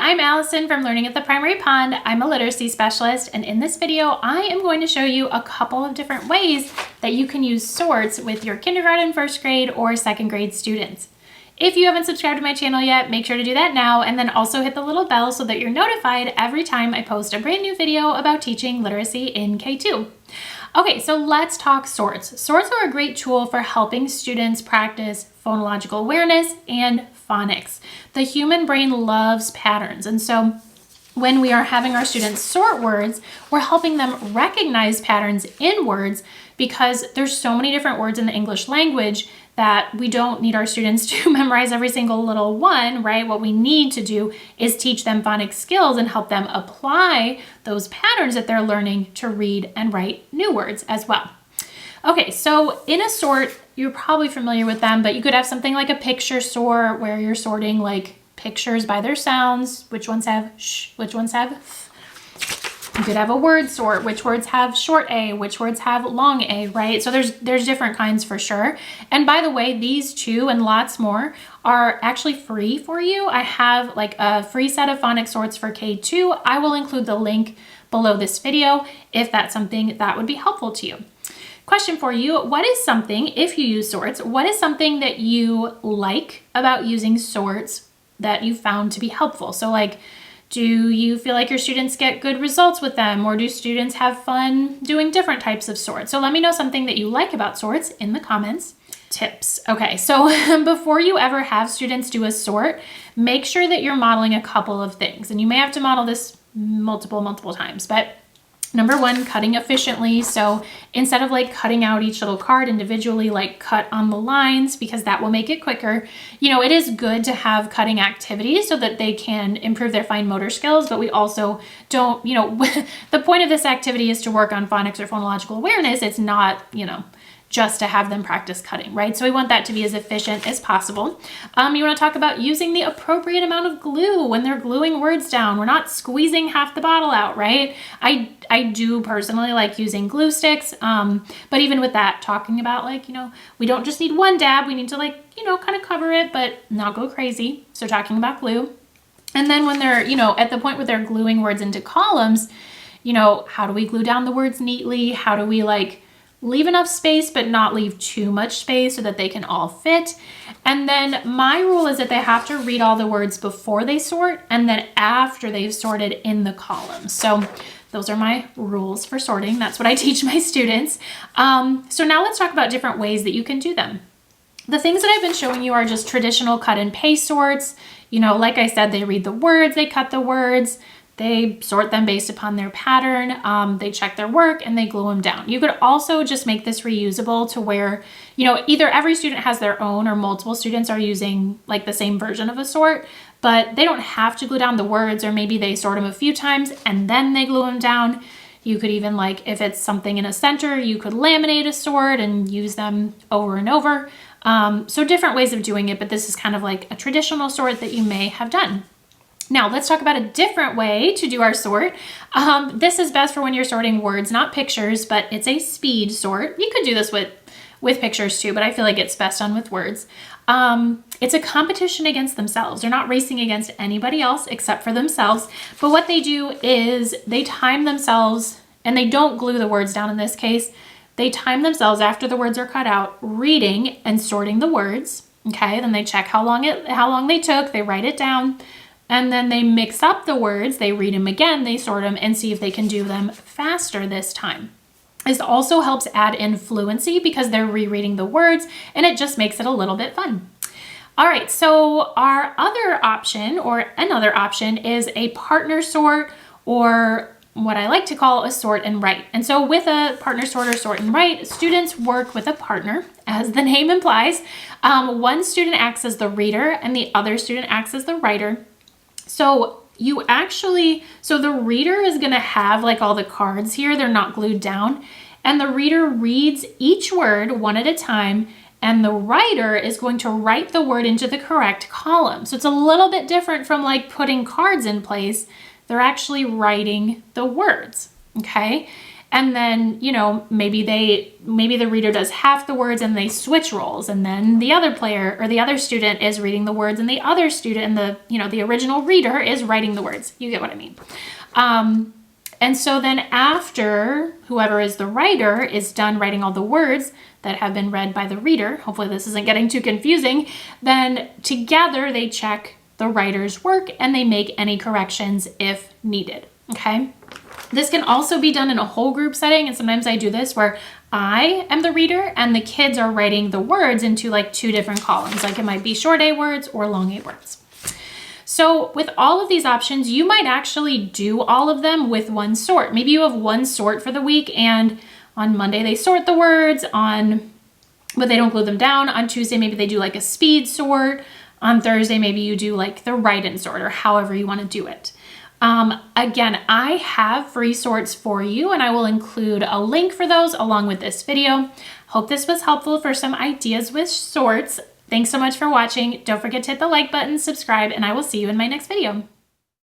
I'm Allison from Learning at the Primary Pond. I'm a literacy specialist, and in this video, I am going to show you a couple of different ways that you can use sorts with your kindergarten, first grade, or second grade students. If you haven't subscribed to my channel yet, make sure to do that now, and then also hit the little bell so that you're notified every time I post a brand new video about teaching literacy in K2. Okay, so let's talk sorts. Sorts are a great tool for helping students practice phonological awareness and phonics. The human brain loves patterns, and so when we are having our students sort words, we're helping them recognize patterns in words because there's so many different words in the English language that we don't need our students to memorize every single little one, right? What we need to do is teach them phonics skills and help them apply those patterns that they're learning to read and write new words as well. Okay, so in a sort, you're probably familiar with them, but you could have something like a picture sort where you're sorting like pictures by their sounds, which ones have sh, which ones have th. You could have a word sort, which words have short A, which words have long A, right? So there's different kinds for sure. And by the way, these two and lots more are actually free for you. I have like a free set of phonics sorts for K2. I will include the link below this video if that's something that would be helpful to you. Question for you, what is something, if you use sorts, what is something that you like about using sorts that you found to be helpful? So like, do you feel like your students get good results with them, or do students have fun doing different types of sorts? So let me know something that you like about sorts in the comments. Tips. Okay, so before you ever have students do a sort, make sure that you're modeling a couple of things. And you may have to model this multiple times, but number one, cutting efficiently. So instead of like cutting out each little card individually, like cut on the lines because that will make it quicker. You know, it is good to have cutting activities so that they can improve their fine motor skills, but we also don't, you know, the point of this activity is to work on phonics or phonological awareness. It's not, you know, just to have them practice cutting, right? So we want that to be as efficient as possible. You want to talk about using the appropriate amount of glue when they're gluing words down. We're not squeezing half the bottle out, right? I do personally like using glue sticks, but even with that, talking about like, you know, we don't just need one dab, we need to like, you know, kind of cover it, but not go crazy. So talking about glue. And then when they're, you know, at the point where they're gluing words into columns, you know, how do we glue down the words neatly? How do we like leave enough space but not leave too much space so that they can all fit? And then my rule is that they have to read all the words before they sort and then after they've sorted in the columns. So those are my rules for sorting. That's what I teach my students. So now let's talk about different ways that you can do them. The things that I've been showing you are just traditional cut and paste sorts. You know, like I said, they read the words, they cut the words, they sort them based upon their pattern, they check their work, and they glue them down. You could also just make this reusable to where, you know, either every student has their own or multiple students are using like the same version of a sort, but they don't have to glue down the words, or maybe they sort them a few times and then they glue them down. You could even like, if it's something in a center, you could laminate a sort and use them over and over. So different ways of doing it, but this is kind of like a traditional sort that you may have done. Now let's talk about a different way to do our sort. This is best for when you're sorting words, not pictures, but it's a speed sort. You could do this with pictures too, but I feel like it's best done with words. It's a competition against themselves. They're not racing against anybody else except for themselves. But what they do is they time themselves, and they don't glue the words down in this case. They time themselves after the words are cut out, reading and sorting the words. Okay, then they check how long they took, they write it down. And then they mix up the words, they read them again, they sort them, and see if they can do them faster this time. This also helps add in fluency because they're rereading the words, and it just makes it a little bit fun. All right, so our other option, or another option, is a partner sort, or what I like to call a sort and write. And so with a partner sort or sort and write, students work with a partner, as the name implies. One student acts as the reader and the other student acts as the writer. So the reader is going to have like all the cards here. They're not glued down. And the reader reads each word one at a time. And the writer is going to write the word into the correct column. So it's a little bit different from like putting cards in place. They're actually writing the words. Okay. And then, you know, maybe the reader does half the words and they switch roles, and then the other player or the other student is reading the words and the other student and the original reader is writing the words. You get what I mean? And so then after whoever is the writer is done writing all the words that have been read by the reader, hopefully this isn't getting too confusing, then together they check the writer's work and they make any corrections if needed, okay? This can also be done in a whole group setting, and sometimes I do this where I am the reader and the kids are writing the words into like 2 different columns, like it might be short A words or long A words. So with all of these options, you might actually do all of them with one sort. Maybe you have one sort for the week, and on Monday they sort the words, but they don't glue them down. On Tuesday, maybe they do like a speed sort. On Thursday, maybe you do like the write-in sort, or however you want to do it. Again, I have free sorts for you, and I will include a link for those along with this video. Hope this was helpful for some ideas with sorts. Thanks so much for watching. Don't forget to hit the like button, subscribe, and I will see you in my next video.